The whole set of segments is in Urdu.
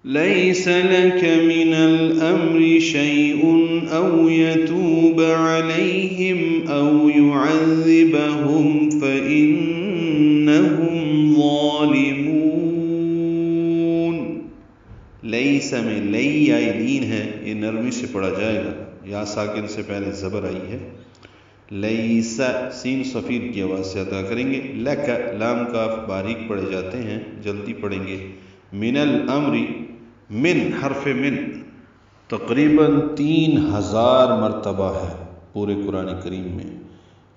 ليس لك من الأمر شيء أو يتوب عليهم أو يعذبهم فإنهم ظالمون. ليس میں لئی یا لین ہے، یہ نرمی سے پڑھا جائے گا، یا ساکن سے پہلے زبر آئی ہے. لیس سین صفیر کی آواز سے ادا کریں گے. لک لام کاف باریک پڑھے جاتے ہیں، جلدی پڑھیں گے. من الامر، من حرف من تقریباً 3000 مرتبہ ہے پورے قرآن کریم میں.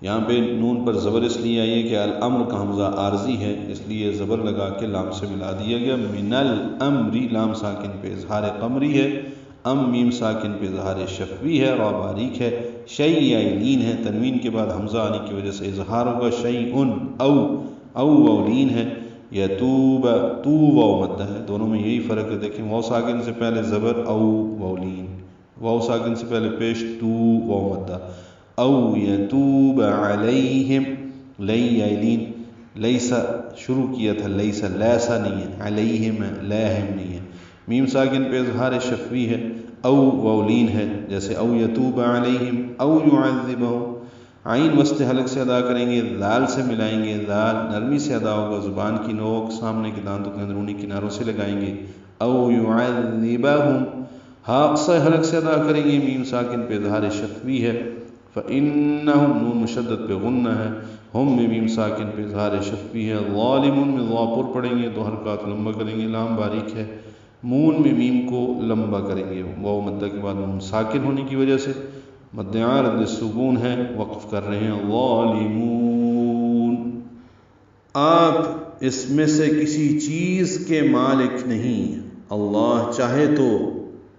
یہاں پہ نون پر زبر اس لیے آئی ہے کہ الامر کا حمزہ عارضی ہے، اس لیے زبر لگا کے لام سے ملا دیا گیا. من الامری لام ساکن پہ اظہار قمری ہے، ام میم ساکن پہ اظہار شفوی ہے، را باریک ہے. شیء یا لین ہے، تنوین کے بعد حمزہ آنے کی وجہ سے اظہار ہوگا. شیء او لین ہے. یتوب تو واو مدہ ہے، دونوں میں یہی فرق ہے. دیکھیں واو ساکن سے پہلے زبر او واو لین، واو ساکن سے پہلے پیش تو واو مدہ. او یتوب علیہم لئی یا لین. لیسا شروع کیا تھا، لیسا لیسا نہیں ہے، علیہم لیہم نہیں ہے. میم ساکن پہ اظہار شفوی ہے، او واو لین ہے، جیسے او یتوب علیہم او یعذبہم. عین وسط حلق سے ادا کریں گے، ذال سے ملائیں گے، ذال نرمی سے ادا ہوگا، زبان کی نوک سامنے کے دانتوں کے اندرونی کناروں سے لگائیں گے. او یعذبہم ہا اقصی حلق سے ادا کریں گے، میم ساکن پہ اظہار شفوی ہے. فإنہم نون مشدد پہ غنہ ہے، ہم میں میم ساکن پہ اظہار شفوی ہے. ظالمون میں ضا پر پڑھیں گے، 2 حرکات لمبا کریں گے، لام باریک ہے. مون میں میم کو لمبا کریں گے، واو مدہ کے بعد نون ساکن ہونے کی وجہ سے مد عارض سکون ہے، وقف کر رہے ہیں. ظالمون. آپ اس میں سے کسی چیز کے مالک نہیں، اللہ چاہے تو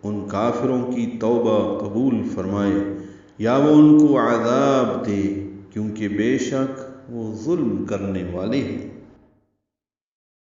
ان کافروں کی توبہ قبول فرمائے یا وہ ان کو عذاب دے، کیونکہ بے شک وہ ظلم کرنے والے ہیں.